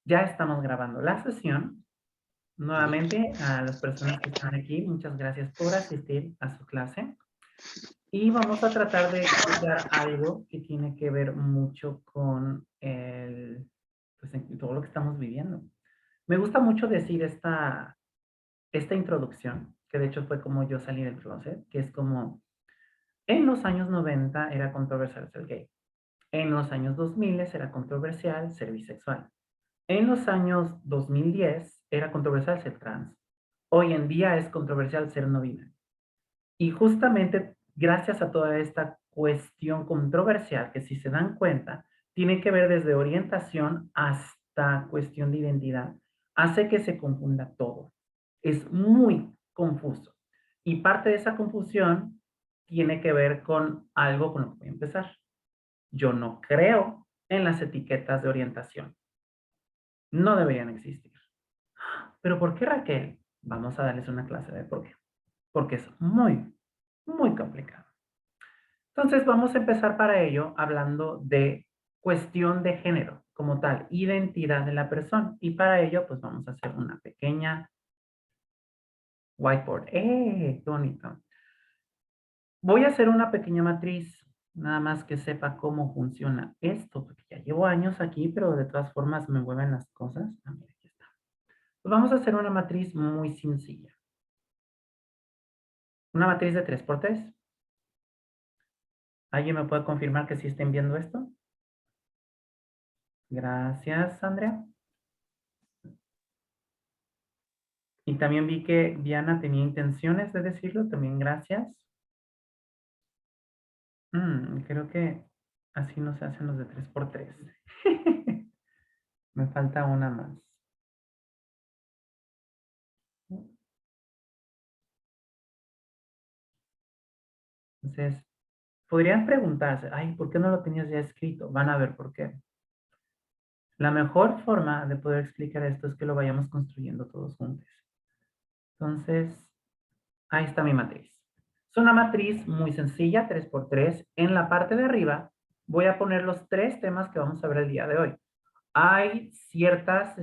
Ya estamos grabando la sesión. Ujú. Nuevamente, a las personas que están aquí, muchas gracias por asistir a su clase. Y vamos a tratar de explicar algo que tiene que ver mucho con pues, en todo lo que estamos viviendo. Me gusta mucho decir esta introducción, que de hecho fue como yo salí del closet, que es como, en los años 90 era controversial ser gay. En los años 2000 era controversial ser bisexual. En los años 2010 era controversial ser trans. Hoy en día es controversial ser no binario. Y justamente gracias a toda esta cuestión controversial, que si se dan cuenta, tiene que ver desde orientación hasta cuestión de identidad, hace que se confunda todo. Es muy confuso. Y parte de esa confusión tiene que ver con algo con lo que voy a empezar. Yo no creo en las etiquetas de orientación. No deberían existir. ¿Pero por qué, Raquel? Vamos a darles una clase de por qué. Porque es muy, muy complicado. Entonces, vamos a empezar para ello hablando de cuestión de género como tal, identidad de la persona. Y para ello, pues vamos a hacer una pequeña whiteboard. ¡Qué bonito! Voy a hacer una pequeña matriz, nada más que sepa cómo funciona esto, porque ya llevo años aquí, pero de todas formas me mueven las cosas. Ah, mira, aquí está. Pues vamos a hacer una matriz muy sencilla. Una matriz de 3 por 3. ¿Alguien me puede confirmar que sí estén viendo esto? Gracias, Andrea. Y también vi que Diana tenía intenciones de decirlo, también gracias. Creo que así no se hacen los de 3 por 3. Me falta una más. Entonces, podrían preguntarse, ay, ¿por qué no lo tenías ya escrito? Van a ver por qué. La mejor forma de poder explicar esto es que lo vayamos construyendo todos juntos. Entonces, ahí está mi matriz. Es una matriz muy sencilla, 3 por 3. En la parte de arriba voy a poner los 3 temas que vamos a ver el día de hoy. Hay ciertas,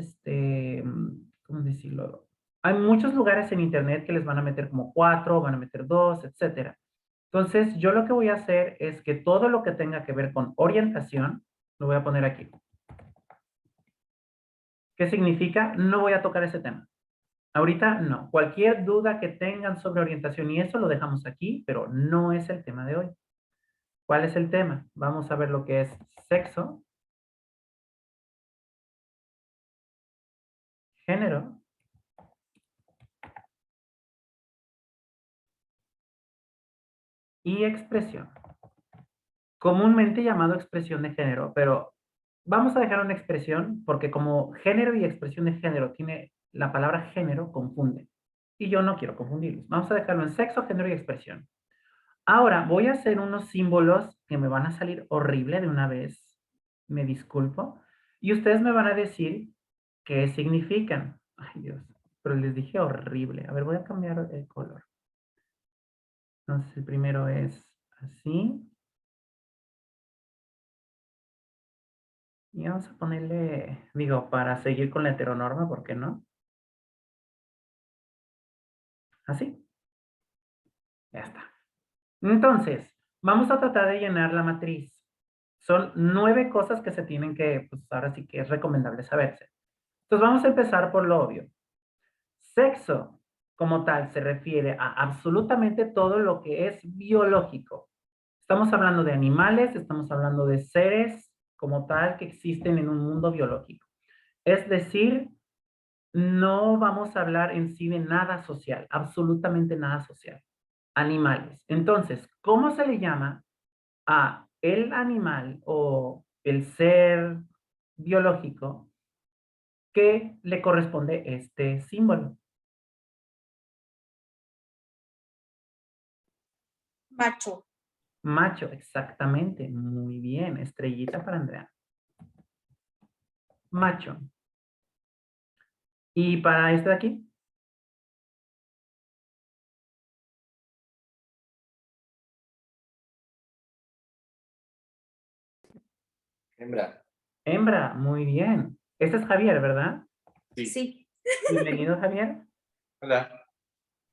¿cómo decirlo? Hay muchos lugares en internet que les van a meter como 4, van a meter 2, etcétera. Entonces, yo lo que voy a hacer es que todo lo que tenga que ver con orientación, lo voy a poner aquí. ¿Qué significa? No voy a tocar ese tema. Ahorita no. Cualquier duda que tengan sobre orientación y eso lo dejamos aquí, pero no es el tema de hoy. ¿Cuál es el tema? Vamos a ver lo que es sexo, género y expresión. Comúnmente llamado expresión de género, pero vamos a dejar una expresión porque como género y expresión de género tiene la palabra género, confunde. Y yo no quiero confundirlos. Vamos a dejarlo en sexo, género y expresión. Ahora voy a hacer unos símbolos que me van a salir horrible de una vez. Me disculpo. Y ustedes me van a decir qué significan. Ay, Dios. Pero les dije horrible. A ver, voy a cambiar el color. Entonces, el primero es así. Y vamos a ponerle, digo, para seguir con la heteronorma, ¿por qué no? Así, ya está. Entonces, vamos a tratar de llenar la matriz. Son 9 cosas que se tienen que, pues ahora sí que es recomendable saberse. Entonces, vamos a empezar por lo obvio. Sexo, como tal, se refiere a absolutamente todo lo que es biológico. Estamos hablando de animales, estamos hablando de seres como tal que existen en un mundo biológico. Es decir, no vamos a hablar en sí de nada social, absolutamente nada social. Animales. Entonces, ¿cómo se le llama a el animal o el ser biológico que le corresponde este símbolo? Macho. Macho, exactamente. Muy bien. Estrellita para Andrea. Macho. ¿Y para este de aquí? Hembra. Hembra. Muy bien. Este es Javier, ¿verdad? Sí. Sí. Bienvenido, Javier. Hola.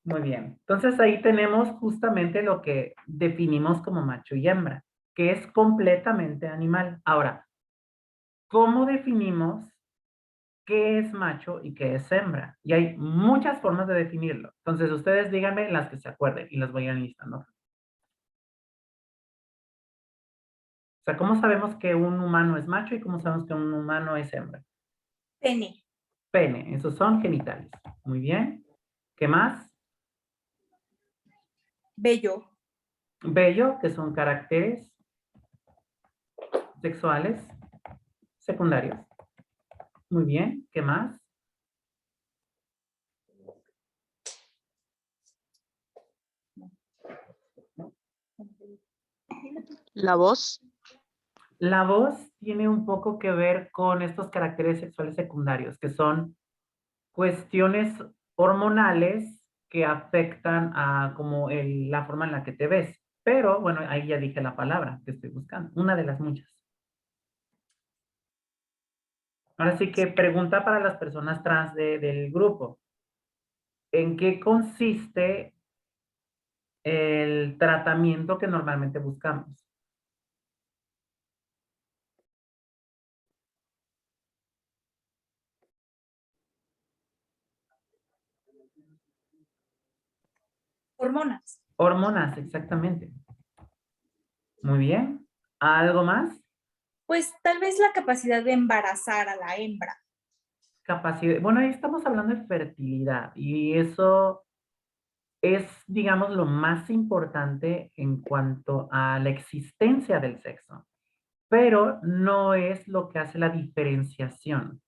Muy bien. Entonces ahí tenemos justamente lo que definimos como macho y hembra, que es completamente animal. Ahora, ¿cómo definimos qué es macho y qué es hembra? Y hay muchas formas de definirlo. Entonces ustedes díganme las que se acuerden y las voy a ir listando. O sea, ¿cómo sabemos que un humano es macho y cómo sabemos que un humano es hembra? Pene. Pene, esos son genitales. Muy bien. ¿Qué más? Bello. Bello, que son caracteres sexuales secundarios. Muy bien. ¿Qué más? La voz. La voz tiene un poco que ver con estos caracteres sexuales secundarios, que son cuestiones hormonales que afectan a como la forma en la que te ves. Pero, bueno, ahí ya dije la palabra que estoy buscando, una de las muchas. Ahora sí que pregunta para las personas trans del grupo. ¿En qué consiste el tratamiento que normalmente buscamos? Hormonas. Hormonas, exactamente. Muy bien. ¿Algo más? Pues tal vez la capacidad de embarazar a la hembra. Capacidad. Bueno, ahí estamos hablando de fertilidad y eso es, digamos, lo más importante en cuanto a la existencia del sexo, pero no es lo que hace la diferenciación.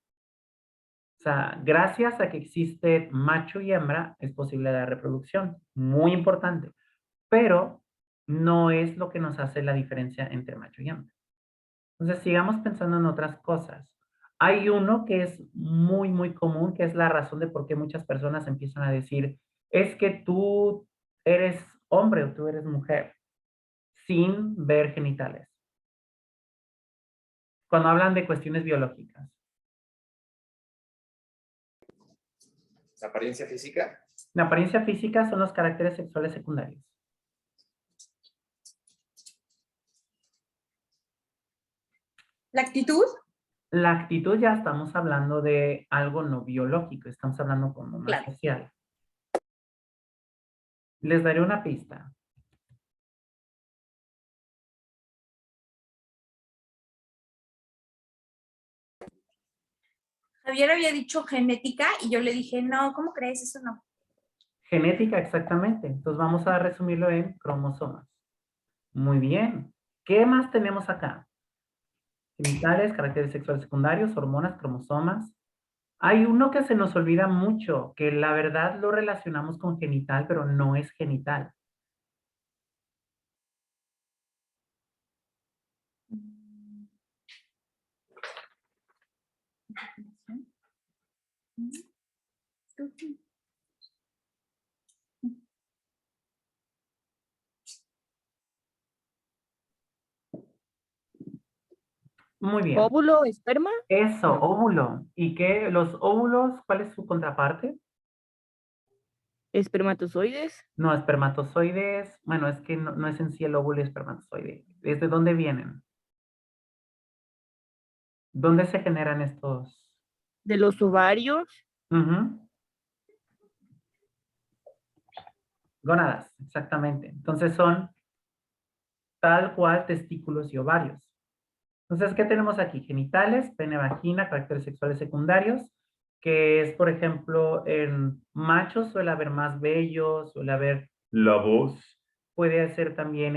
O sea, gracias a que existe macho y hembra, es posible la reproducción. Muy importante. Pero no es lo que nos hace la diferencia entre macho y hembra. Entonces, sigamos pensando en otras cosas. Hay uno que es muy, muy común, que es la razón de por qué muchas personas empiezan a decir, es que tú eres hombre o tú eres mujer, sin ver genitales. Cuando hablan de cuestiones biológicas. ¿La apariencia física? La apariencia física son los caracteres sexuales secundarios. La actitud. La actitud ya estamos hablando de algo no biológico, estamos hablando como más Claro. social. Les daré una pista. Javier había dicho genética y yo le dije, no, ¿cómo crees? Eso no. Genética, exactamente. Entonces vamos a resumirlo en cromosomas. Muy bien. ¿Qué más tenemos acá? Genitales, caracteres sexuales secundarios, hormonas, cromosomas. Hay uno que se nos olvida mucho, que la verdad lo relacionamos con genital, pero no es genital. Muy bien. Óvulo, esperma. Eso, No. óvulo. ¿Y qué? Los óvulos, ¿cuál es su contraparte? Espermatozoides. No, espermatozoides. Bueno, es que no es en sí el óvulo y espermatozoide. ¿Desde dónde vienen? ¿Dónde se generan estos? De los ovarios. Ujú. Gónadas, exactamente. Entonces son tal cual testículos y ovarios. Entonces, ¿qué tenemos aquí? Genitales, pene, vagina, caracteres sexuales secundarios, que es, por ejemplo, en machos suele haber más vellos, suele haber la voz. Puede ser también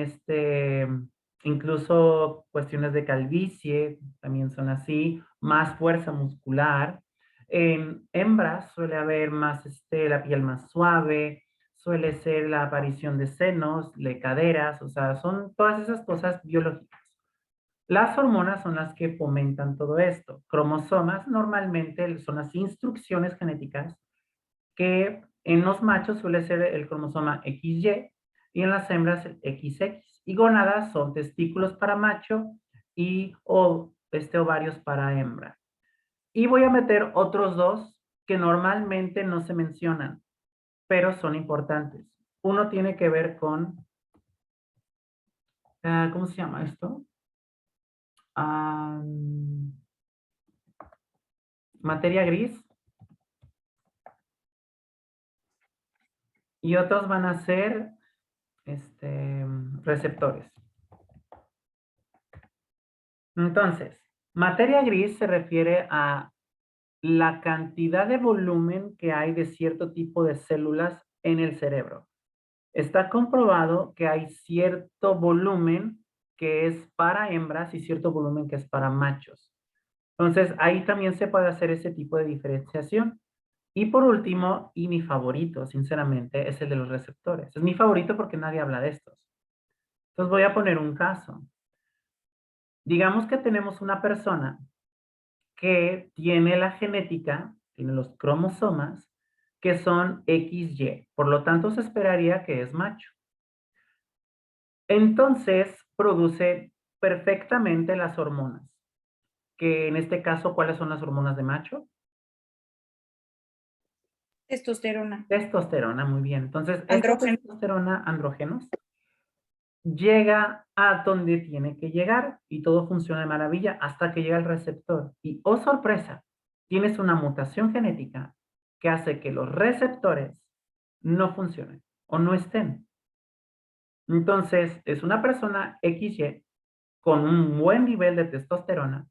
incluso cuestiones de calvicie, también son así, más fuerza muscular. En hembras suele haber más la piel más suave, suele ser la aparición de senos, de caderas, o sea, son todas esas cosas biológicas. Las hormonas son las que fomentan todo esto. Cromosomas normalmente son las instrucciones genéticas que en los machos suele ser el cromosoma XY y en las hembras el XX. Y gonadas son testículos para macho y ovarios para hembra. Y voy a meter otros dos que normalmente no se mencionan, pero son importantes. Uno tiene que ver con, ¿cómo se llama esto? Materia gris. Y otros van a ser receptores. Entonces, materia gris se refiere a la cantidad de volumen que hay de cierto tipo de células en el cerebro. Está comprobado que hay cierto volumen que es para hembras y cierto volumen que es para machos. Entonces, ahí también se puede hacer ese tipo de diferenciación. Y por último, y mi favorito, sinceramente, es el de los receptores. Es mi favorito porque nadie habla de estos. Entonces voy a poner un caso. Digamos que tenemos una persona que tiene la genética, tiene los cromosomas, que son XY. Por lo tanto, se esperaría que es macho. Entonces, produce perfectamente las hormonas. Que en este caso, ¿cuáles son las hormonas de macho? Testosterona. Testosterona, muy bien. Entonces, esta Andrógeno. testosterona, andrógenos, llega a donde tiene que llegar y todo funciona de maravilla hasta que llega el receptor. Y, oh sorpresa, tienes una mutación genética que hace que los receptores no funcionen o no estén. Entonces, es una persona XY con un buen nivel de testosterona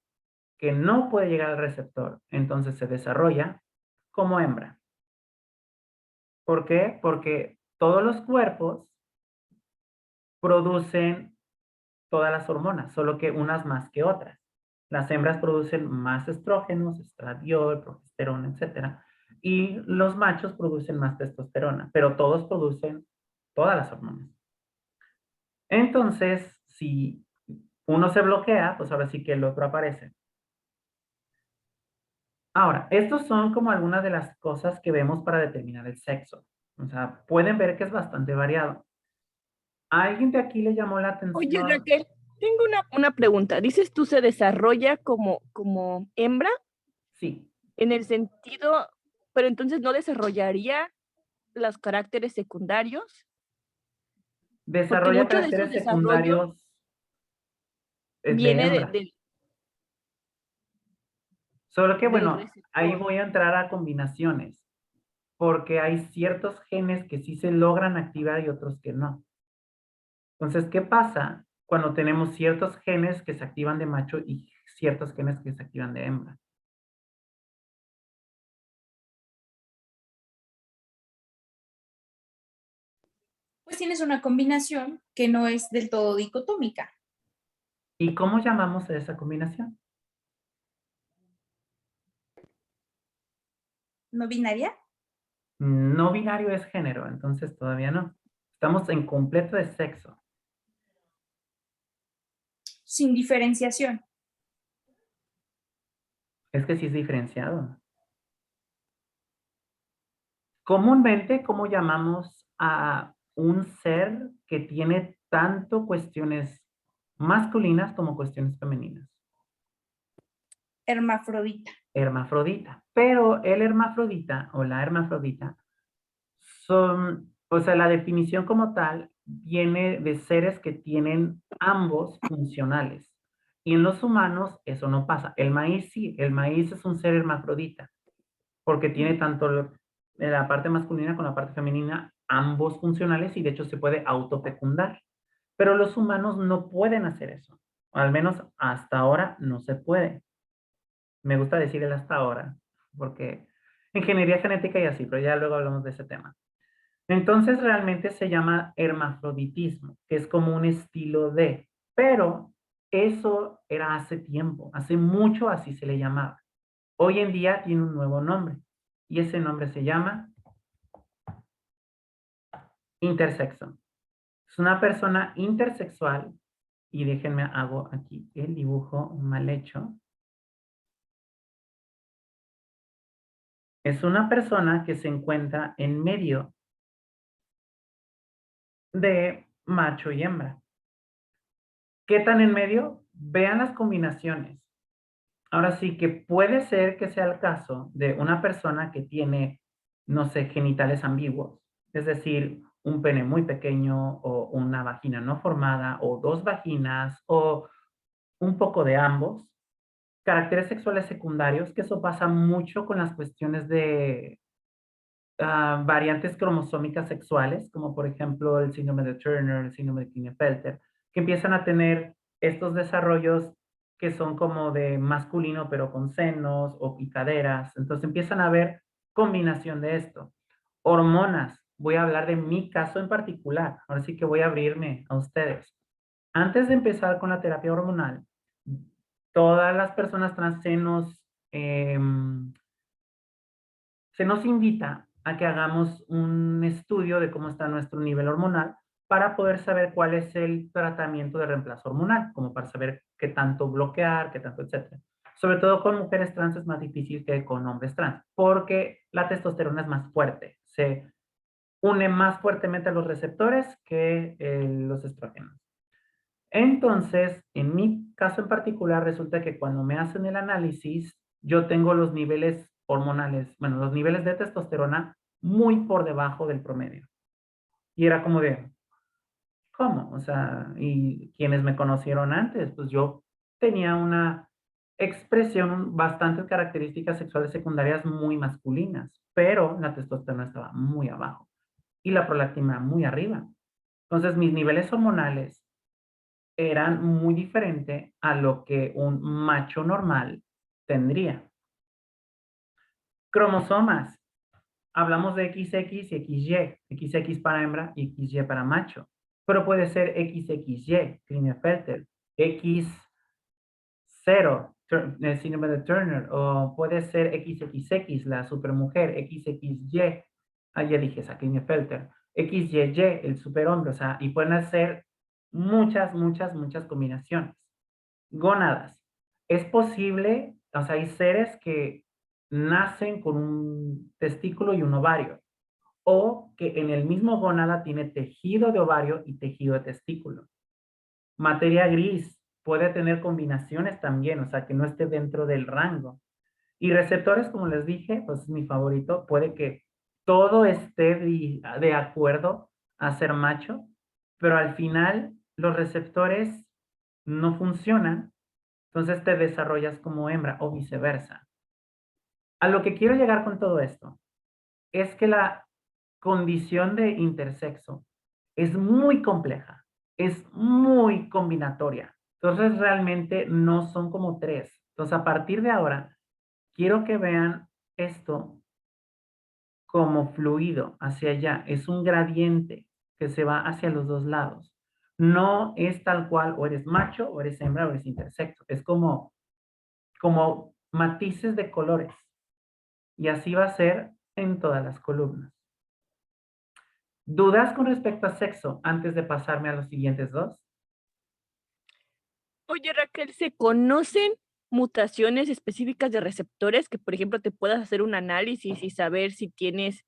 que no puede llegar al receptor. Entonces se desarrolla como hembra. ¿Por qué? Porque todos los cuerpos producen todas las hormonas, solo que unas más que otras. Las hembras producen más estrógenos, estradiol, progesterona, etcétera, y los machos producen más testosterona, pero todos producen todas las hormonas. Entonces, si uno se bloquea, pues ahora sí que el otro aparece. Ahora, estos son como algunas de las cosas que vemos para determinar el sexo. O sea, pueden ver que es bastante variado. ¿A alguien de aquí le llamó la Oye, atención? Raquel, tengo una pregunta. Dices tú se desarrolla como hembra Sí, en el sentido, pero entonces no desarrollaría los caracteres secundarios, porque desarrolla mucho de su caracteres desarrollo secundarios de viene hembra. Solo que, del bueno, ahí receptor. voy a entrar a combinaciones, porque hay ciertos genes que sí se logran activar y otros que no. Entonces, ¿qué pasa cuando tenemos ciertos genes que se activan de macho y ciertos genes que se activan de hembra? Pues tienes una combinación que no es del todo dicotómica. ¿Y cómo llamamos a esa combinación? ¿No binaria? No binario es género, entonces todavía no. Estamos en completo de sexo. Sin diferenciación. Es que sí es diferenciado. Comúnmente, ¿cómo llamamos a un ser que tiene tanto cuestiones masculinas como cuestiones femeninas? Hermafrodita. Hermafrodita. Pero el hermafrodita o la hermafrodita son, o sea, la definición como tal viene de seres que tienen ambos funcionales. Y en los humanos eso no pasa. El maíz sí, el maíz es un ser hermafrodita, porque tiene tanto la parte masculina con la parte femenina, ambos funcionales, y de hecho se puede autofecundar. Pero los humanos no pueden hacer eso. O al menos hasta ahora no se puede. Me gusta decir el hasta ahora, porque ingeniería genética y así, pero ya luego hablamos de ese tema. Entonces realmente se llama hermafroditismo, que es como un estilo de, pero eso era hace tiempo, hace mucho así se le llamaba. Hoy en día tiene un nuevo nombre y ese nombre se llama intersexo. Es una persona intersexual y déjenme hago aquí el dibujo mal hecho. Es una persona que se encuentra en medio de macho y hembra. ¿Qué tan en medio? Vean las combinaciones. Ahora sí que puede ser que sea el caso de una persona que tiene, no sé, genitales ambiguos, es decir, un pene muy pequeño o una vagina no formada o dos vaginas o un poco de ambos. Caracteres sexuales secundarios, que eso pasa mucho con las cuestiones de variantes cromosómicas sexuales, como por ejemplo el síndrome de Turner, el síndrome de Klinefelter, que empiezan a tener estos desarrollos que son como de masculino pero con senos o y caderas. Entonces empiezan a haber combinación de esto. Hormonas. Voy a hablar de mi caso en particular. Ahora sí que voy a abrirme a ustedes. Antes de empezar con la terapia hormonal, todas las personas trans se nos invita a que hagamos un estudio de cómo está nuestro nivel hormonal para poder saber cuál es el tratamiento de reemplazo hormonal, como para saber qué tanto bloquear, qué tanto, etcétera. Sobre todo con mujeres trans es más difícil que con hombres trans, porque la testosterona es más fuerte, se une más fuertemente a los receptores que los estrógenos. Entonces, en mi caso en particular, resulta que cuando me hacen el análisis, yo tengo los niveles hormonales, bueno, los niveles de testosterona muy por debajo del promedio. Y era como de, ¿cómo? O sea, y quienes me conocieron antes, pues yo tenía una expresión, bastantes características sexuales secundarias muy masculinas, pero la testosterona estaba muy abajo y la prolactina muy arriba. Entonces, mis niveles hormonales eran muy diferentes a lo que un macho normal tendría. Cromosomas. Hablamos de XX y XY. XX para hembra y XY para macho. Pero puede ser XXY, Klinefelter, X0, el síndrome de Turner, o puede ser XXX, la supermujer, XXY, ya dije esa, Klinefelter, XYY, el superhombre, o sea, y pueden ser muchas combinaciones. Gónadas. Es posible, o sea, hay seres que nacen con un testículo y un ovario, o que en el mismo gónada tiene tejido de ovario y tejido de testículo. Materia gris puede tener combinaciones también, o sea, que no esté dentro del rango. Y receptores, como les dije, pues es mi favorito, puede que todo esté de acuerdo a ser macho, pero al final los receptores no funcionan, entonces te desarrollas como hembra o viceversa. A lo que quiero llegar con todo esto es que la condición de intersexo es muy compleja, es muy combinatoria. Entonces realmente no son como tres. Entonces a partir de ahora, quiero que vean esto como fluido hacia allá. Es un gradiente que se va hacia los dos lados. No es tal cual o eres macho o eres hembra o eres intersexo. Es como matices de colores. Y así va a ser en todas las columnas. ¿Dudas con respecto a sexo antes de pasarme a los siguientes dos? Oye, Raquel, ¿se conocen mutaciones específicas de receptores que, por ejemplo, te puedas hacer un análisis y saber si tienes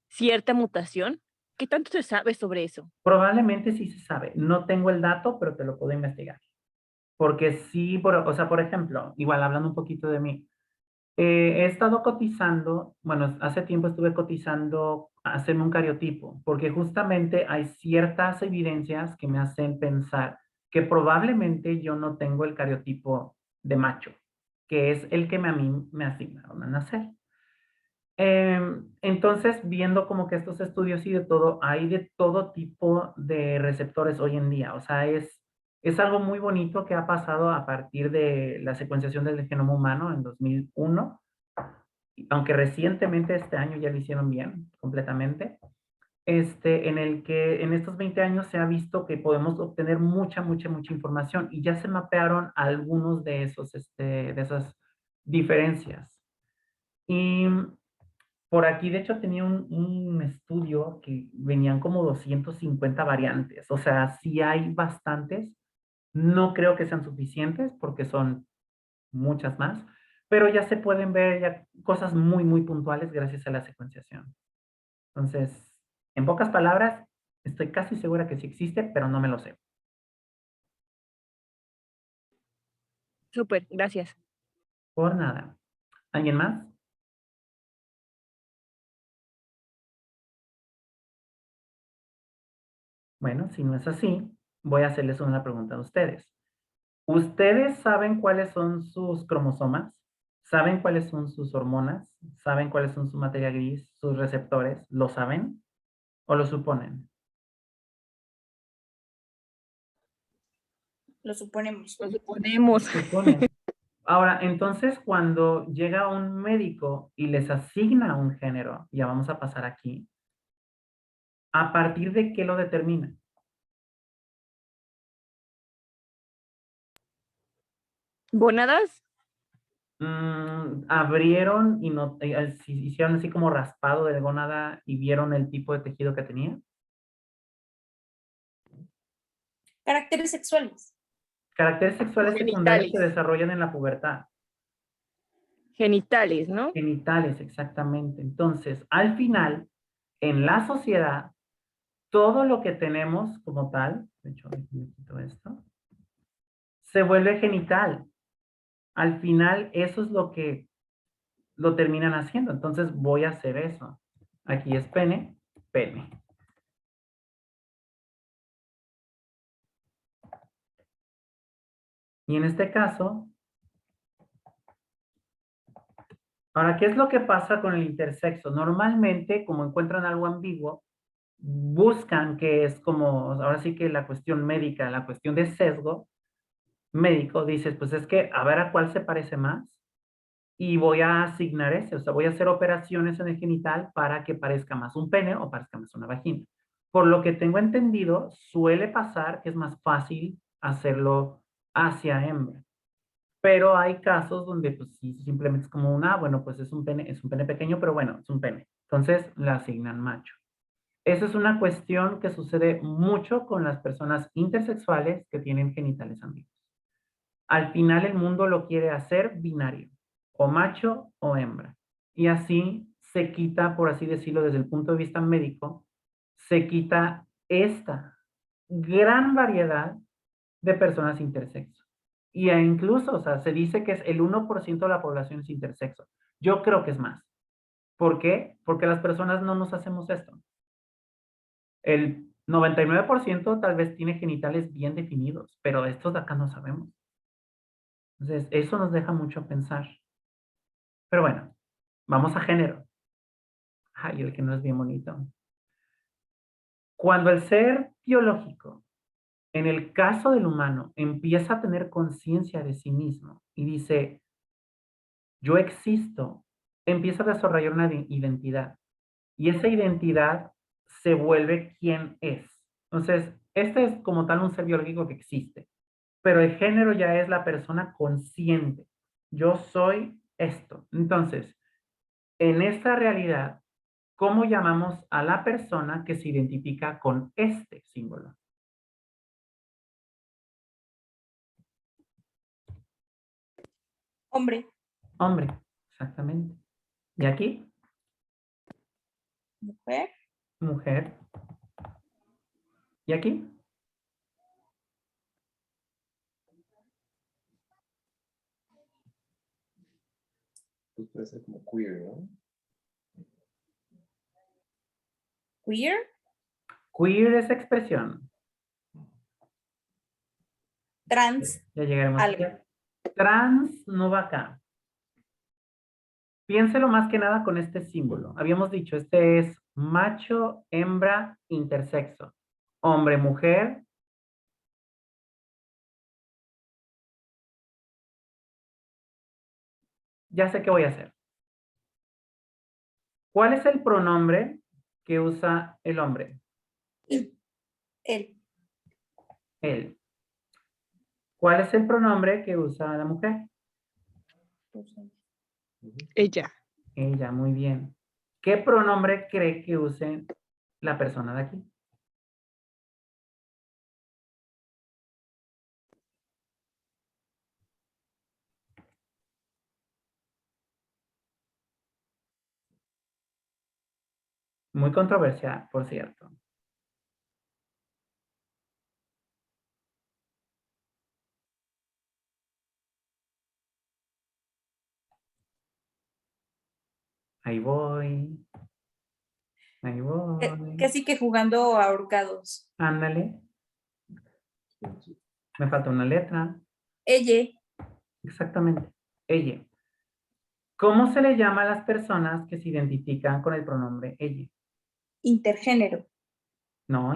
cierta mutación? ¿Qué tanto se sabe sobre eso? Probablemente sí se sabe. No tengo el dato, pero te lo puedo investigar. Porque sí, o sea, por ejemplo, igual hablando un poquito de mí, he estado cotizando, bueno, hace tiempo estuve cotizando hacerme un cariotipo, porque justamente hay ciertas evidencias que me hacen pensar que probablemente yo no tengo el cariotipo de macho, que es el que a mí me asignaron a nacer. Entonces, viendo como que estos estudios y de todo, hay de todo tipo de receptores hoy en día. O sea, es algo muy bonito que ha pasado a partir de la secuenciación del genoma humano en 2001, aunque recientemente este año ya lo hicieron bien, completamente, en el que en estos 20 años se ha visto que podemos obtener mucha información y ya se mapearon algunos de de esas diferencias. Y por aquí, de hecho, tenía un estudio que venían como 250 variantes. O sea, sí hay bastantes. No creo que sean suficientes porque son muchas más, pero ya se pueden ver ya cosas muy puntuales gracias a la secuenciación. Entonces, en pocas palabras, estoy casi segura que sí existe, pero no me lo sé. Súper, gracias. Por nada. ¿Alguien más? Bueno, si no es así, voy a hacerles una pregunta a ustedes. ¿Ustedes saben cuáles son sus cromosomas? ¿Saben cuáles son sus hormonas? ¿Saben cuáles son su materia gris, sus receptores? ¿Lo saben o lo suponen? Lo suponemos. Lo suponemos. Suponen. Ahora, entonces, cuando llega un médico y les asigna un género, ya vamos a pasar aquí, ¿a partir de qué lo determina? ¿Gónadas? Abrieron y no, hicieron así como raspado de gónada y vieron el tipo de tejido que tenía. Caracteres sexuales. Caracteres sexuales secundarios se Genitales. desarrollan en la pubertad. Genitales, ¿no? Genitales, exactamente. Entonces, al final, en la sociedad, todo lo que tenemos como tal, de hecho, déjenme quito esto, se vuelve genital. Al final, eso es lo que lo terminan haciendo. Entonces, voy a hacer eso. Aquí es pene, pene. Y en este caso, ahora, ¿qué es lo que pasa con el intersexo? Normalmente, como encuentran algo ambiguo, buscan que es como, ahora sí que la cuestión médica, la cuestión de sesgo médico, dices, pues es que a ver a cuál se parece más y voy a asignar ese, o sea, voy a hacer operaciones en el genital para que parezca más un pene o parezca más una vagina. Por lo que tengo entendido, suele pasar que es más fácil hacerlo hacia hembra. Pero hay casos donde pues sí, simplemente es como una, bueno, pues es un pene pequeño, pero bueno, es un pene. Entonces le asignan macho. Eso es una cuestión que sucede mucho con las personas intersexuales que tienen genitales ambiguos. Al final el mundo lo quiere hacer binario, o macho o hembra. Y así se quita, por así decirlo, desde el punto de vista médico, se quita esta gran variedad de personas intersexo. Y incluso, o sea, se dice que es el 1% de la población es intersexo. Yo creo que es más. ¿Por qué? Porque las personas no nos hacemos esto. El 99% tal vez tiene genitales bien definidos, pero estos de acá no sabemos. Entonces, eso nos deja mucho a pensar. Pero bueno, vamos a género. Ay, el que no es bien bonito. Cuando el ser biológico, en el caso del humano, empieza a tener conciencia de sí mismo y dice, yo existo, empieza a desarrollar una identidad. Y esa identidad se vuelve quien es. Entonces, este es como tal un ser biológico que existe. Pero el género ya es la persona consciente. Yo soy esto. Entonces, en esta realidad, ¿cómo llamamos a la persona que se identifica con este símbolo? Hombre, Hombre, exactamente. ¿Y aquí? mujer, Mujer. ¿Y aquí? Pues puede ser como queer, ¿no? queer, Queer es expresión. trans, Ya llegaremos algo. allá. Trans no va acá. Piénselo más que nada con este símbolo. Habíamos dicho, este es macho, hembra, intersexo. Hombre, mujer. Ya sé qué voy a hacer. ¿Cuál es el pronombre que usa el hombre? Él, Él. ¿Cuál es el pronombre que usa la mujer? Ella. Ella, muy bien. ¿Qué pronombre cree que use la persona de aquí? Muy controversial, por cierto. Ahí voy. Ahí voy. Casi que jugando a ahorcados. Ándale. Me falta una letra. Ella, Exactamente. Ella. ¿Cómo se le llama a las personas que se identifican con el pronombre ella? intergénero. No,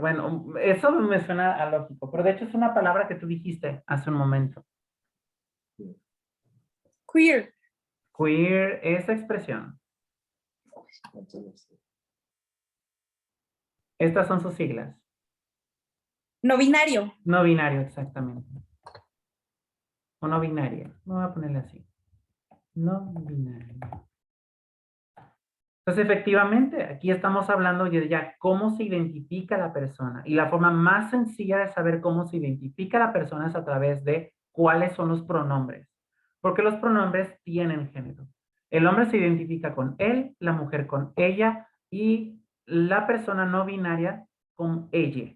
bueno, eso me suena a lógico, pero de hecho es una palabra que tú dijiste hace un momento. Queer, Queer, esa expresión. Estas son sus siglas. no binario. No binario, exactamente. O no binaria. No voy a ponerle así. No binario. Entonces, efectivamente, aquí estamos hablando de ya cómo se identifica la persona. Y la forma más sencilla de saber cómo se identifica la persona es a través de cuáles son los pronombres. Porque los pronombres tienen género. El hombre se identifica con él, la mujer con ella y la persona no binaria con ella.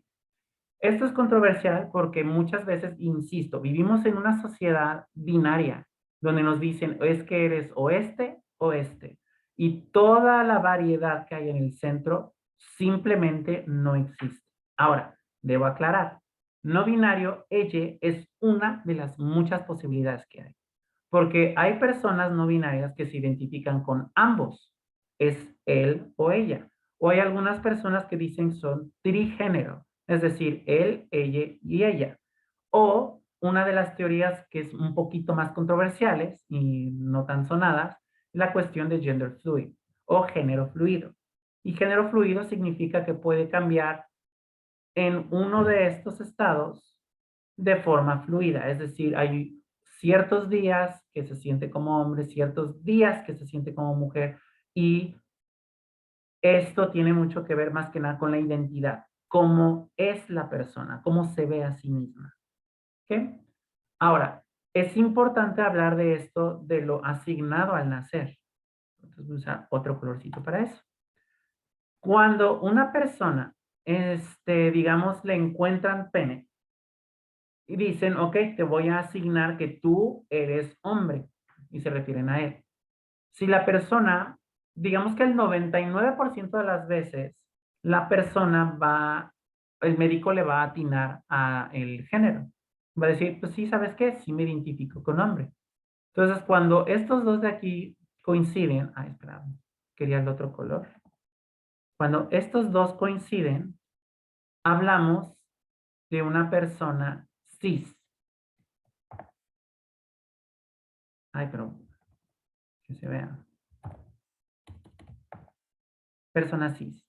Esto es controversial porque muchas veces, insisto, vivimos en una sociedad binaria donde nos dicen es que eres oeste o este. Y toda la variedad que hay en el centro simplemente no existe. Ahora, debo aclarar, no binario, ella es una de las muchas posibilidades que hay. Porque hay personas no binarias que se identifican con ambos. Es él o ella. O hay algunas personas que dicen son trigénero, es decir, él, ella y ella. O una de las teorías que es un poquito más controversiales y no tan sonadas, la cuestión de gender fluid o género fluido. Y género fluido significa que puede cambiar en uno de estos estados de forma fluida, es decir, hay ciertos días que se siente como hombre, ciertos días que se siente como mujer, y esto tiene mucho que ver más que nada con la identidad, cómo es la persona, cómo se ve a sí misma. ¿Ok? Ahora, es importante hablar de esto, de lo asignado al nacer. Entonces voy a usar otro colorcito para eso. Cuando una persona, digamos, le encuentran pene, y dicen, ok, te voy a asignar que tú eres hombre, y se refieren a él. Si la persona, digamos que el 99% de las veces, la persona el médico le va a atinar a el género. Va a decir, pues sí, ¿sabes qué? Sí me identifico con hombre. Entonces, cuando estos dos de aquí coinciden, espera, quería el otro color. Cuando estos dos coinciden, hablamos de una persona cis. Pero que se vea. Persona cis.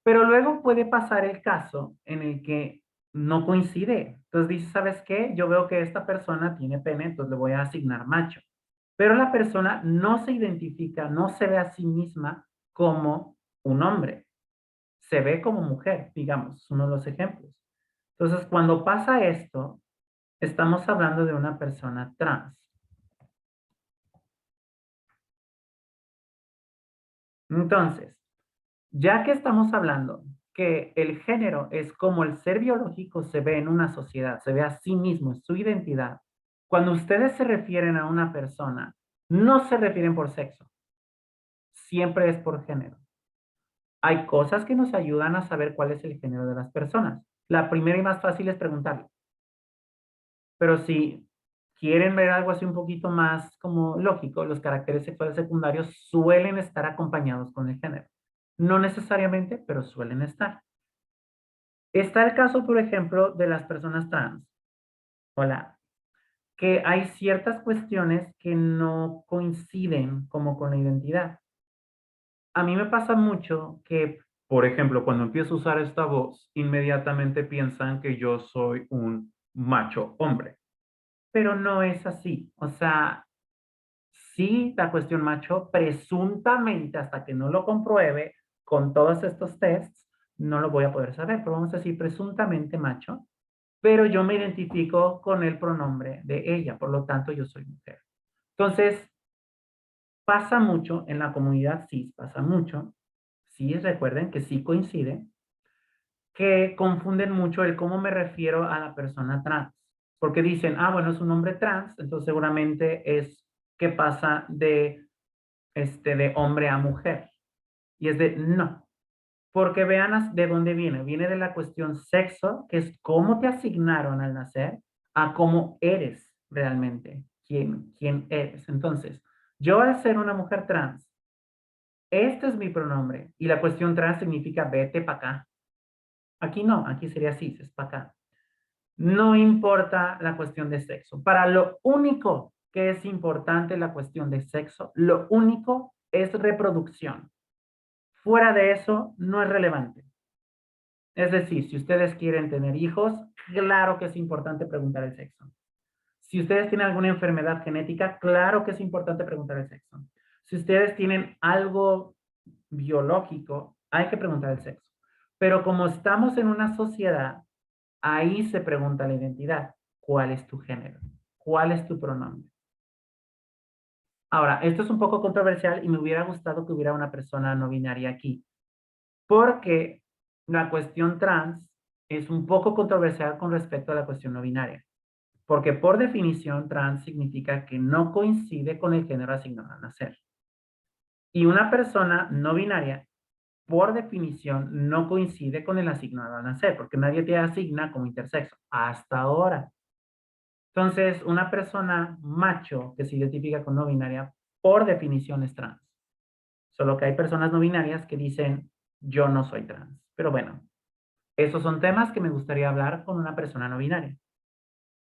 Pero luego puede pasar el caso en el que no coincide. Entonces dice, ¿sabes qué? Yo veo que esta persona tiene pene, entonces le voy a asignar macho. Pero la persona no se identifica, no se ve a sí misma como un hombre. Se ve como mujer, digamos, es uno de los ejemplos. Entonces, cuando pasa esto, estamos hablando de una persona trans. Entonces, ya que estamos hablando que el género es como el ser biológico se ve en una sociedad, se ve a sí mismo, su identidad, cuando ustedes se refieren a una persona, no se refieren por sexo, siempre es por género. Hay cosas que nos ayudan a saber cuál es el género de las personas. La primera y más fácil es preguntarle. Pero si quieren ver algo así un poquito más como lógico, los caracteres sexuales secundarios suelen estar acompañados con el género. No necesariamente, pero suelen estar. Está el caso, por ejemplo, de las personas trans. Hola. Que hay ciertas cuestiones que no coinciden como con la identidad. A mí me pasa mucho que, por ejemplo, cuando empiezo a usar esta voz, inmediatamente piensan que yo soy un macho hombre. Pero no es así. O sea, sí, la cuestión macho, presuntamente, hasta que no lo compruebe con todos estos tests, no lo voy a poder saber, pero vamos a decir presuntamente macho, pero yo me identifico con el pronombre de ella, por lo tanto yo soy mujer. Entonces, pasa mucho en la comunidad cis, pasa mucho, sí, recuerden que sí coincide, que confunden mucho el cómo me refiero a la persona trans, porque dicen, bueno, es un hombre trans, entonces seguramente es que pasa de de hombre a mujer. Y es de no. Porque vean de dónde viene. Viene de la cuestión sexo, que es cómo te asignaron al nacer, a cómo eres realmente, quién eres. Entonces, yo al ser una mujer trans, este es mi pronombre. Y la cuestión trans significa vete para acá. Aquí no, aquí sería cis, es para acá. No importa la cuestión de sexo. Para lo único que es importante la cuestión de sexo, lo único es reproducción. Fuera de eso, no es relevante. Es decir, si ustedes quieren tener hijos, claro que es importante preguntar el sexo. Si ustedes tienen alguna enfermedad genética, claro que es importante preguntar el sexo. Si ustedes tienen algo biológico, hay que preguntar el sexo. Pero como estamos en una sociedad, ahí se pregunta la identidad. ¿Cuál es tu género? ¿Cuál es tu pronombre? Ahora, esto es un poco controversial y me hubiera gustado que hubiera una persona no binaria aquí, porque la cuestión trans es un poco controversial con respecto a la cuestión no binaria, porque por definición trans significa que no coincide con el género asignado al nacer. Y una persona no binaria, por definición, no coincide con el asignado al nacer, porque nadie te asigna como intersexo, hasta ahora. Entonces, una persona macho que se identifica con no binaria, por definición es trans. Solo que hay personas no binarias que dicen, yo no soy trans. Pero bueno, esos son temas que me gustaría hablar con una persona no binaria.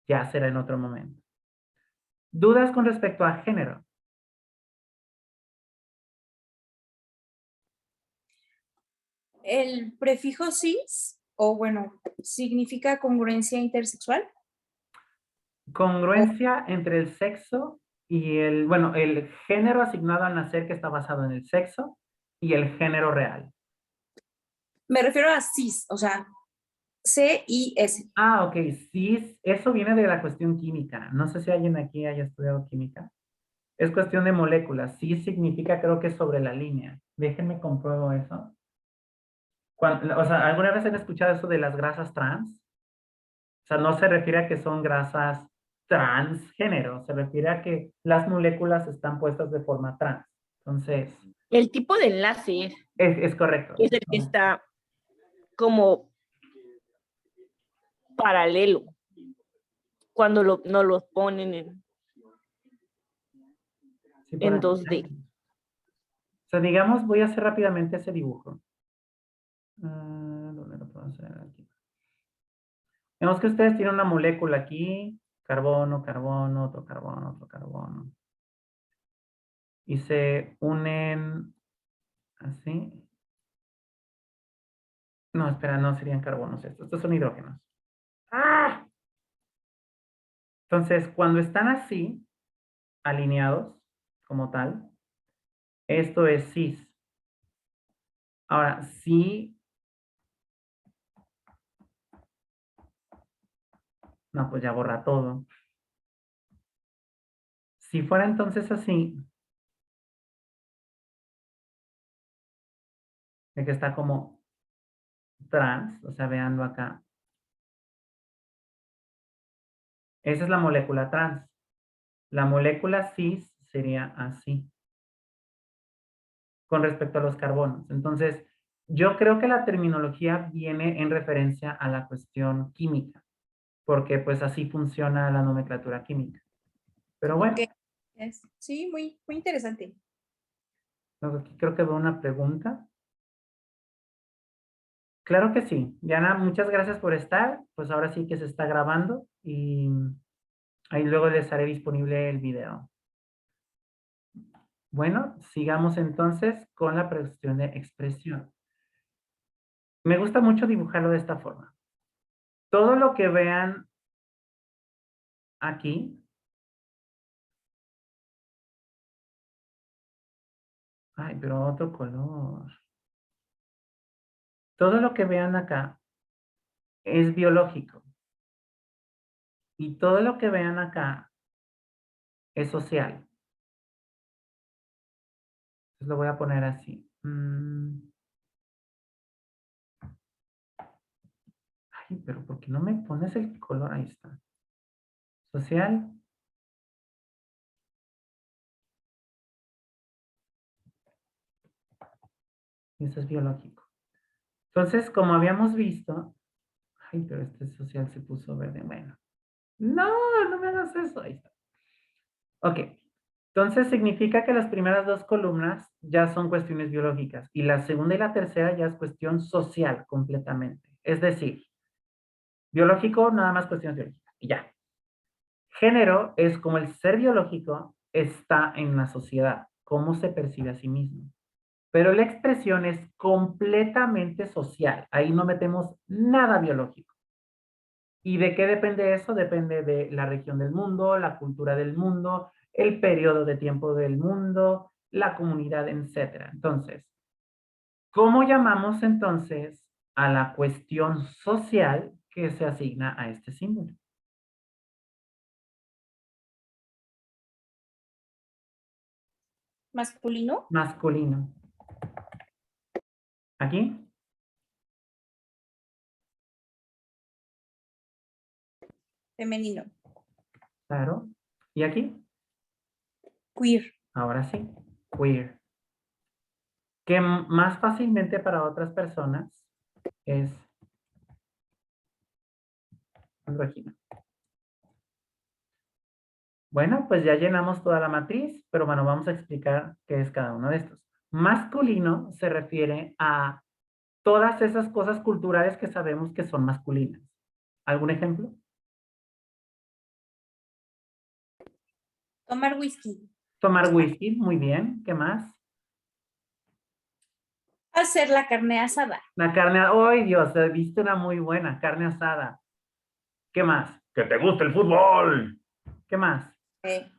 Ya será en otro momento. ¿Dudas con respecto a género? El prefijo cis, o bueno, significa congruencia intersexual. Congruencia entre el sexo y el género asignado al nacer que está basado en el sexo y el género real. Me refiero a cis, o sea, C-I-S. Ah, ok, sí, eso viene de la cuestión química. No sé si alguien aquí haya estudiado química. Es cuestión de moléculas. Sí significa, creo que sobre la línea. Déjenme compruebo eso. O sea, ¿alguna vez han escuchado eso de las grasas trans? O sea, no se refiere a que son grasas transgénero, se refiere a que las moléculas están puestas de forma trans. Entonces, El tipo de enlace es correcto. es el que está como paralelo cuando no los ponen Sí, por en aquí. 2D. O sea, digamos, voy a hacer rápidamente ese dibujo. ¿Dónde lo puedo hacer? Aquí. Vemos que ustedes tienen una molécula aquí, carbono, carbono, otro carbono, otro carbono. Y se unen así. No, espera, no serían carbonos estos. Estos son hidrógenos. ¡Ah! Entonces, cuando están así, alineados, como tal, esto es cis. Ahora, sí. No, pues ya borra todo. Si fuera entonces así, de que está como trans, o sea, veanlo acá. Esa es la molécula trans. La molécula cis sería así, con respecto a los carbonos. Entonces, yo creo que la terminología viene en referencia a la cuestión química, porque pues así funciona la nomenclatura química. Pero Ok. bueno, Sí, muy, muy interesante. aquí creo que veo una pregunta. Claro que sí. Diana, muchas gracias por estar. Pues ahora sí que se está grabando y ahí luego les haré disponible el video. Bueno, sigamos entonces con la cuestión de expresión. Me gusta mucho dibujarlo de esta forma. Todo lo que vean aquí, ay, pero otro color. Todo lo que vean acá es biológico y todo lo que vean acá es social. Entonces lo voy a poner así. Ay, pero ¿por qué no me pones el color? Ahí está. Social. Y eso es biológico. Entonces, como habíamos visto, ay, pero este social se puso verde. Bueno, no me hagas eso. Ahí está. Ok. Entonces significa que las primeras dos columnas ya son cuestiones biológicas y la segunda y la tercera ya es cuestión social completamente. Es decir, biológico, nada más cuestiones biológicas. Y ya. Género es como el ser biológico está en la sociedad, cómo se percibe a sí mismo. Pero la expresión es completamente social. Ahí no metemos nada biológico. ¿Y de qué depende eso? Depende de la región del mundo, la cultura del mundo, el periodo de tiempo del mundo, la comunidad, etc. Entonces, ¿cómo llamamos entonces a la cuestión social que se asigna a este símbolo? Masculino, Masculino. ¿Aquí? femenino, Claro. ¿Y aquí? queer, Ahora sí. Queer. Que más fácilmente para otras personas es andrógino. Bueno, pues ya llenamos toda la matriz, pero bueno, vamos a explicar qué es cada uno de estos. Masculino se refiere a todas esas cosas culturales que sabemos que son masculinas. ¿Algún ejemplo? tomar whisky, Tomar whisky, muy bien. ¿Qué más? hacer la carne asada, La carne, ¡ay Dios! Viste una muy buena, carne asada. ¿Qué más? ¡Que te guste el fútbol! ¿Qué más? eh,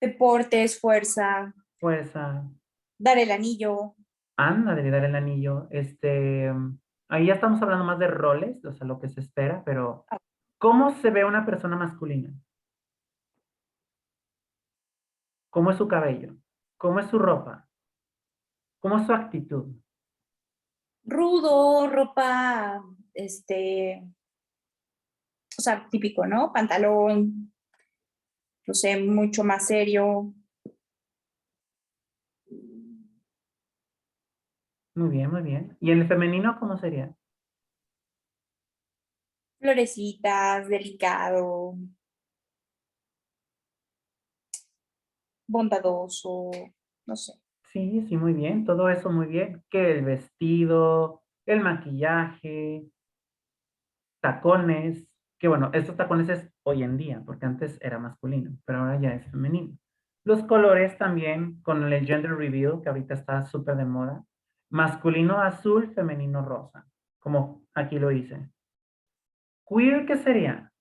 deportes, fuerza, Fuerza. dar el anillo, Anda, debe dar el anillo. Ahí ya estamos hablando más de roles, o sea, lo que se espera, pero ¿cómo se ve una persona masculina? ¿Cómo es su cabello? ¿Cómo es su ropa? ¿Cómo es su actitud? rudo, ropa, o sea, típico, ¿no? Pantalón, no sé, mucho más serio, Muy bien, muy bien. ¿Y en el femenino cómo sería? florecitas, delicado, bondadoso, no sé. Sí, sí, muy bien. Todo eso muy bien. Que el vestido, el maquillaje, tacones, que bueno, estos tacones es hoy en día, porque antes era masculino, pero ahora ya es femenino. Los colores también, con el gender reveal, que ahorita está súper de moda. Masculino azul, femenino rosa, como aquí lo hice. Queer, ¿qué sería?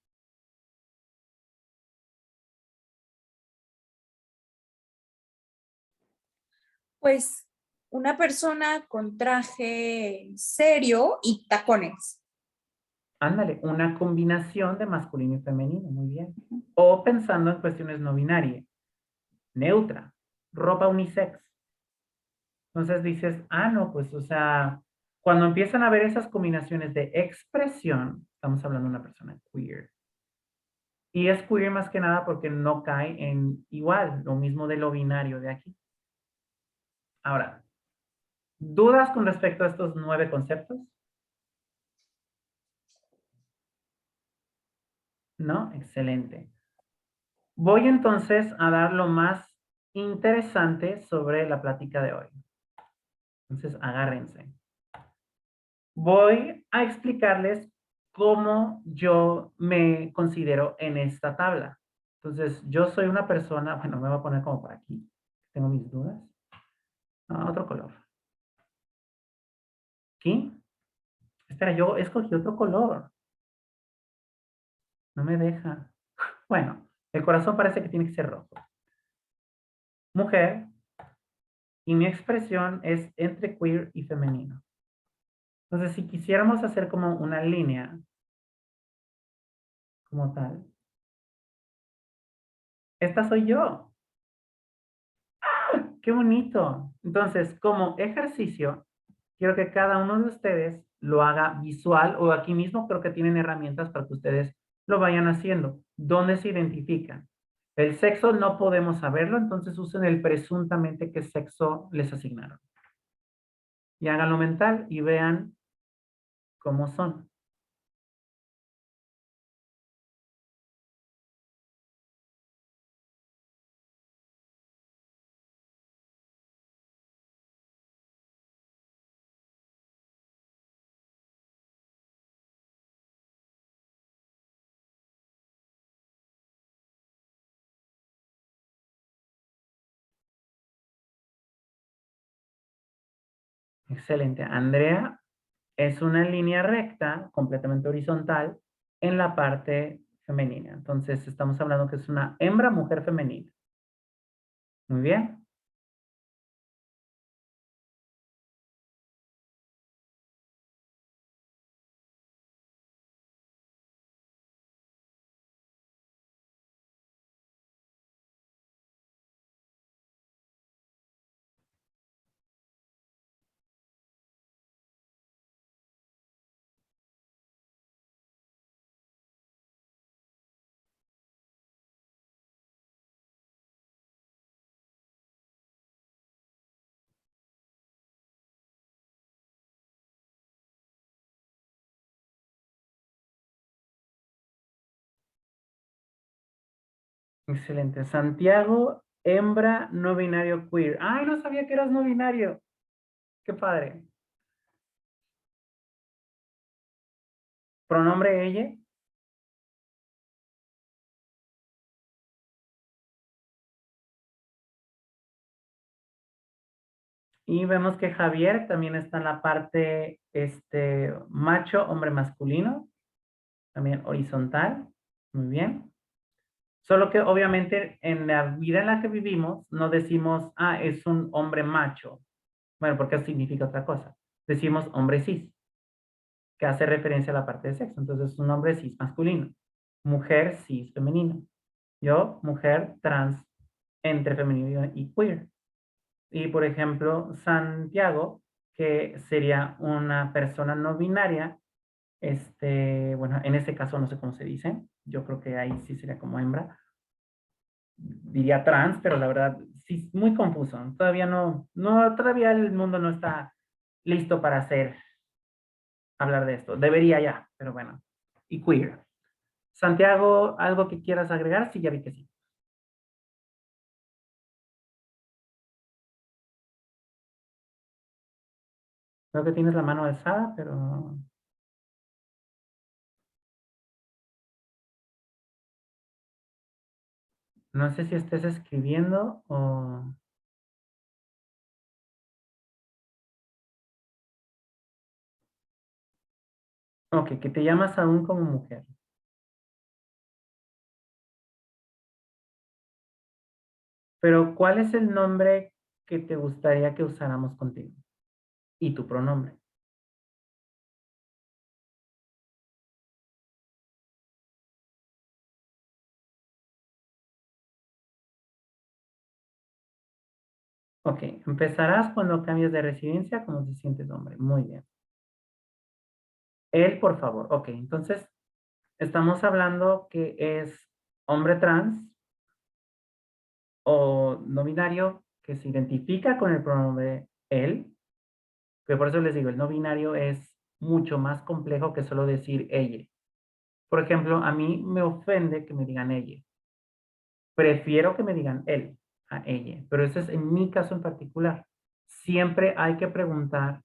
Pues una persona con traje serio y tacones. Ándale, una combinación de masculino y femenino, muy bien. O pensando en cuestiones no binarias, neutra, ropa unisex. Entonces dices, no, pues, o sea, cuando empiezan a ver esas combinaciones de expresión, estamos hablando de una persona queer. Y es queer más que nada porque no cae en igual, lo mismo de lo binario de aquí. Ahora, ¿dudas con respecto a estos 9 conceptos? ¿No? Excelente. Voy entonces a dar lo más interesante sobre la plática de hoy. Entonces, agárrense. Voy a explicarles cómo yo me considero en esta tabla. Entonces, yo soy una persona, bueno, me voy a poner como por aquí. Tengo mis dudas. Otro color. ¿Aquí? Espera, yo escogí otro color. No me deja. Bueno, el corazón parece que tiene que ser rojo. Mujer. Y mi expresión es entre queer y femenino. Entonces, si quisiéramos hacer como una línea, como tal, esta soy yo. ¡Qué bonito! Entonces, como ejercicio, quiero que cada uno de ustedes lo haga visual o aquí mismo creo que tienen herramientas para que ustedes lo vayan haciendo. ¿Dónde se identifican? El sexo no podemos saberlo, entonces usen el presuntamente qué sexo les asignaron. Y háganlo mental y vean cómo son. Excelente. Andrea es una línea recta, completamente horizontal, en la parte femenina. Entonces, estamos hablando que es una hembra mujer femenina. Muy bien. Excelente. Santiago, hembra, no binario queer. Ay, no sabía que eras no binario. Qué padre. Pronombre ella. Y vemos que Javier también está en la parte macho, hombre masculino. También horizontal. Muy bien. Solo que obviamente en la vida en la que vivimos no decimos, ah, es un hombre macho. Bueno, porque eso significa otra cosa. Decimos hombre cis, que hace referencia a la parte de sexo. Entonces, un hombre cis masculino. Mujer cis femenino. Yo, mujer trans entre femenino y queer. Y por ejemplo, Santiago, que sería una persona no binaria, bueno, en ese caso no sé cómo se dice, yo creo que ahí sí sería como hembra, diría trans, pero la verdad, sí, muy confuso. Todavía todavía el mundo no está listo para hablar de esto. Debería ya, pero bueno. Y queer. Santiago, ¿algo que quieras agregar? Sí, ya vi que sí. Creo que tienes la mano alzada, pero no sé si estés escribiendo o... Ok, que te llamas aún como mujer. Pero, ¿cuál es el nombre que te gustaría que usáramos contigo? Y tu pronombre. Ok, empezarás cuando cambies de residencia, como te sientes hombre. Muy bien. Él, por favor. Ok, entonces, estamos hablando que es hombre trans o no binario que se identifica con el pronombre él, que por eso les digo, el no binario es mucho más complejo que solo decir ella. Por ejemplo, a mí me ofende que me digan ella. Prefiero que me digan él a ella, pero ese es en mi caso en particular. Siempre hay que preguntar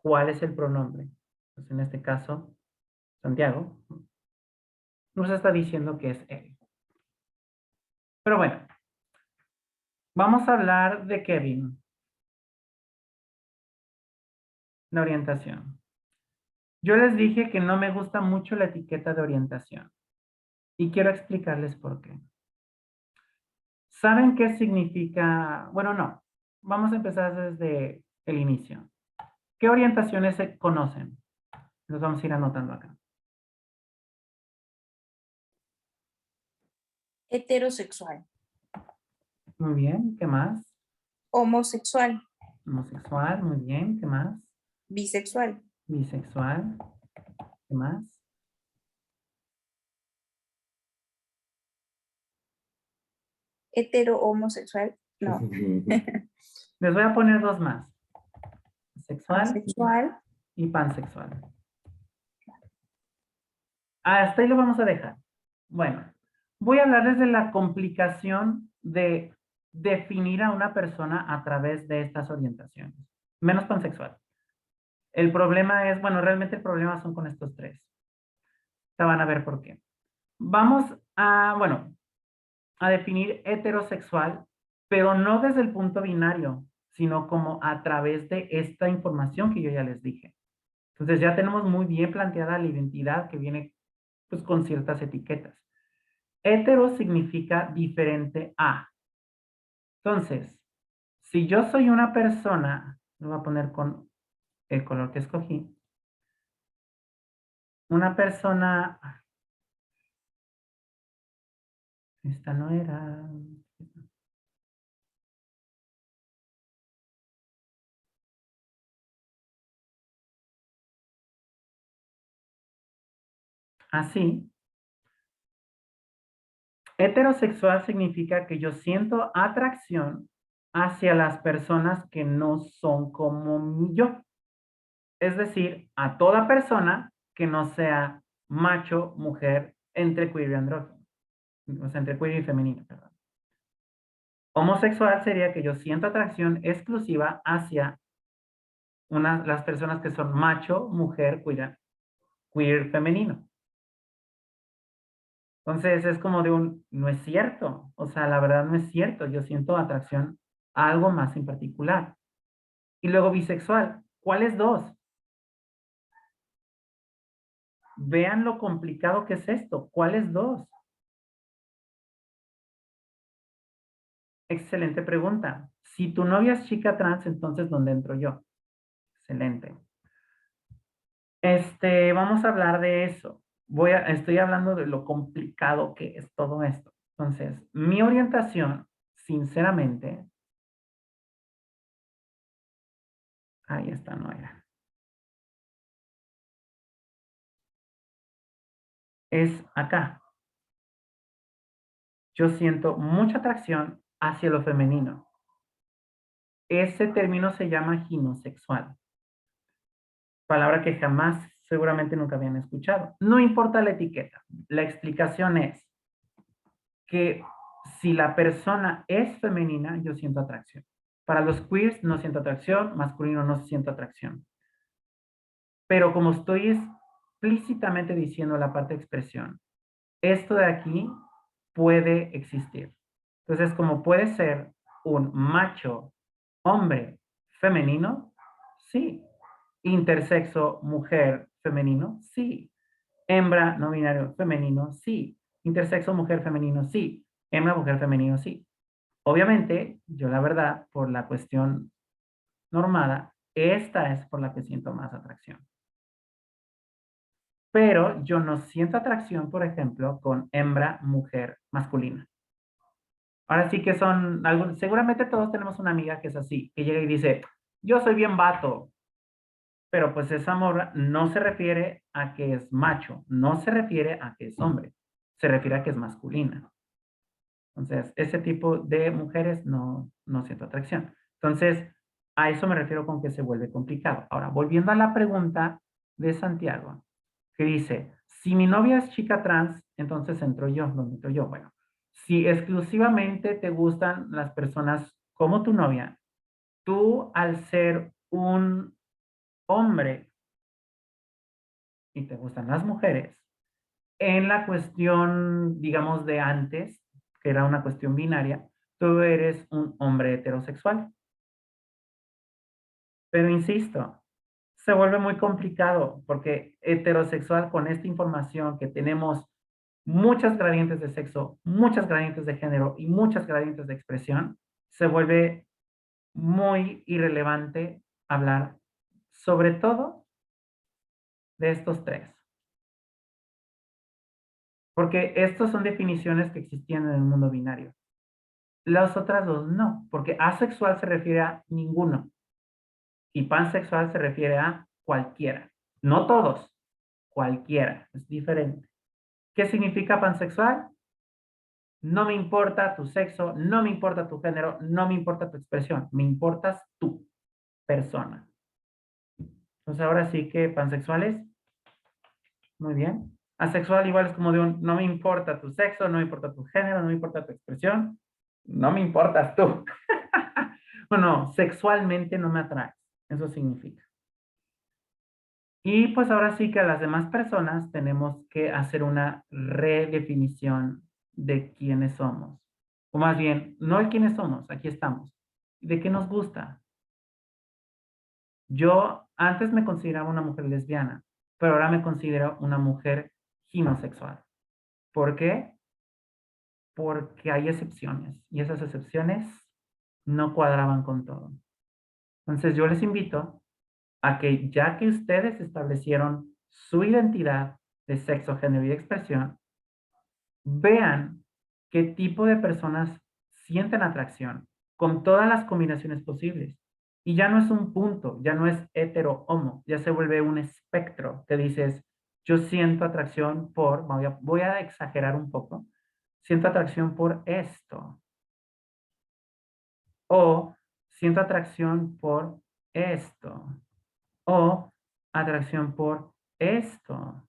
cuál es el pronombre. Pues en este caso, Santiago nos está diciendo que es él. Pero bueno, vamos a hablar de Kevin, la orientación. Yo les dije que no me gusta mucho la etiqueta de orientación y quiero explicarles por qué. ¿Saben qué significa? Bueno, no. Vamos a empezar desde el inicio. ¿Qué orientaciones se conocen? Los vamos a ir anotando acá. Heterosexual, Muy bien. ¿Qué más? homosexual, Homosexual. Muy bien. ¿Qué más? bisexual, Bisexual. ¿Qué más? hetero homosexual, no. Les voy a poner dos más. asexual Asexual. y pansexual. Hasta ahí lo vamos a dejar. Bueno, voy a hablarles de la complicación de definir a una persona a través de estas orientaciones. Menos pansexual. El problema es, bueno, realmente el problema son con estos tres. Ya van a ver por qué. Vamos a, bueno, a definir heterosexual, pero no desde el punto binario, sino como a través de esta información que yo ya les dije. Entonces ya tenemos muy bien planteada la identidad que viene pues con ciertas etiquetas. Hetero significa diferente a. Entonces, si yo soy una persona, lo voy a poner con el color que escogí, una persona, esta no era, así. Heterosexual significa que yo siento atracción hacia las personas que no son como yo. Es decir, a toda persona que no sea macho, mujer, entre queer y andrógino. O sea, entre queer y femenino, perdón. Homosexual sería que yo siento atracción exclusiva hacia las personas que son macho, mujer, queer femenino. Entonces es como de no es cierto. O sea, la verdad no es cierto. Yo siento atracción a algo más en particular. Y luego bisexual. ¿Cuáles dos? Vean lo complicado que es esto. ¿Cuáles dos? Excelente pregunta. Si tu novia es chica trans, entonces ¿dónde entro yo? Excelente. Vamos a hablar de eso. Estoy hablando de lo complicado que es todo esto. Entonces, mi orientación, sinceramente, ahí está, no era. Es acá. Yo siento mucha atracción hacia lo femenino. Ese término se llama ginosexual. Palabra que jamás, seguramente nunca habían escuchado. No importa la etiqueta. La explicación es que si la persona es femenina, yo siento atracción. Para los queers no siento atracción, masculino no siento atracción. Pero como estoy explícitamente diciendo la parte de expresión, esto de aquí puede existir. Entonces, como puede ser un macho, hombre, femenino, sí. Intersexo, mujer, femenino, sí. Hembra, no binario, femenino, sí. Intersexo, mujer, femenino, sí. Hembra, mujer, femenino, sí. Obviamente, yo la verdad, por la cuestión normada, esta es por la que siento más atracción. Pero yo no siento atracción, por ejemplo, con hembra, mujer, masculina. Ahora sí que son, seguramente todos tenemos una amiga que es así, que llega y dice, yo soy bien vato, pero pues esa morra no se refiere a que es macho, no se refiere a que es hombre, se refiere a que es masculina. Entonces, ese tipo de mujeres no siento atracción. Entonces, a eso me refiero con que se vuelve complicado. Ahora, volviendo a la pregunta de Santiago, que dice, si mi novia es chica trans, entonces entro yo, ¿dónde entro yo? Bueno, si exclusivamente te gustan las personas como tu novia, tú al ser un hombre y te gustan las mujeres, en la cuestión, digamos, de antes, que era una cuestión binaria, tú eres un hombre heterosexual. Pero insisto, se vuelve muy complicado porque heterosexual con esta información que tenemos muchas gradientes de sexo, muchas gradientes de género y muchas gradientes de expresión, se vuelve muy irrelevante hablar sobre todo de estos tres. Porque estas son definiciones que existían en el mundo binario. Las otras dos no, porque asexual se refiere a ninguno y pansexual se refiere a cualquiera. No todos, cualquiera, es diferente. ¿Qué significa pansexual? No me importa tu sexo, no me importa tu género, no me importa tu expresión, me importas tú, persona. Entonces ahora sí que pansexuales, muy bien. Asexual igual es como de un, no me importa tu sexo, no me importa tu género, no me importa tu expresión, no me importas tú. Bueno, sexualmente no me atraes, eso significa. Y pues ahora sí que a las demás personas tenemos que hacer una redefinición de quiénes somos. O más bien, no de quiénes somos, aquí estamos. ¿De qué nos gusta? Yo antes me consideraba una mujer lesbiana, pero ahora me considero una mujer ginosexual. ¿Por qué? Porque hay excepciones y esas excepciones no cuadraban con todo. Entonces yo les invito a que ya que ustedes establecieron su identidad de sexo, género y expresión, vean qué tipo de personas sienten atracción con todas las combinaciones posibles. Y ya no es un punto, ya no es hetero-homo, ya se vuelve un espectro que dices, yo siento atracción por, voy a exagerar un poco, siento atracción por esto, o siento atracción por esto, o atracción por esto,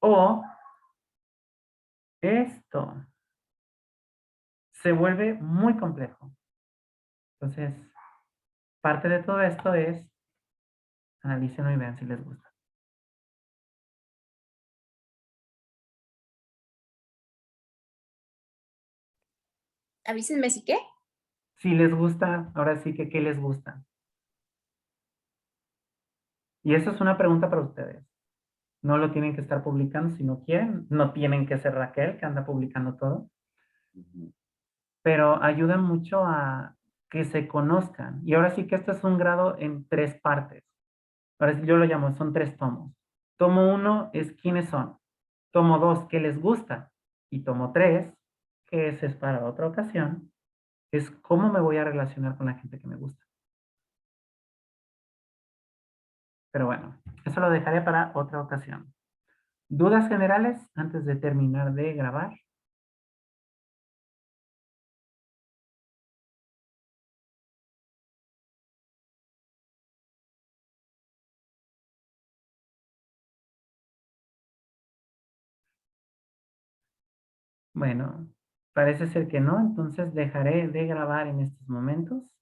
o esto. Se vuelve muy complejo. Entonces, parte de todo esto es analícenlo y vean si les gusta. Avísenme si qué. Si les gusta, ahora sí que, ¿qué les gusta? Y eso es una pregunta para ustedes. No lo tienen que estar publicando si no quieren. No tienen que ser Raquel, que anda publicando todo. Pero ayuda mucho a que se conozcan. Y ahora sí que esto es un grado en 3 partes. Ahora sí yo lo llamo, son 3 tomos. Tomo 1 es quiénes son. Tomo 2, qué les gusta. Y tomo 3, que ese es para otra ocasión, es cómo me voy a relacionar con la gente que me gusta. Pero bueno, eso lo dejaré para otra ocasión. ¿Dudas generales antes de terminar de grabar? Bueno, parece ser que no, entonces dejaré de grabar en estos momentos.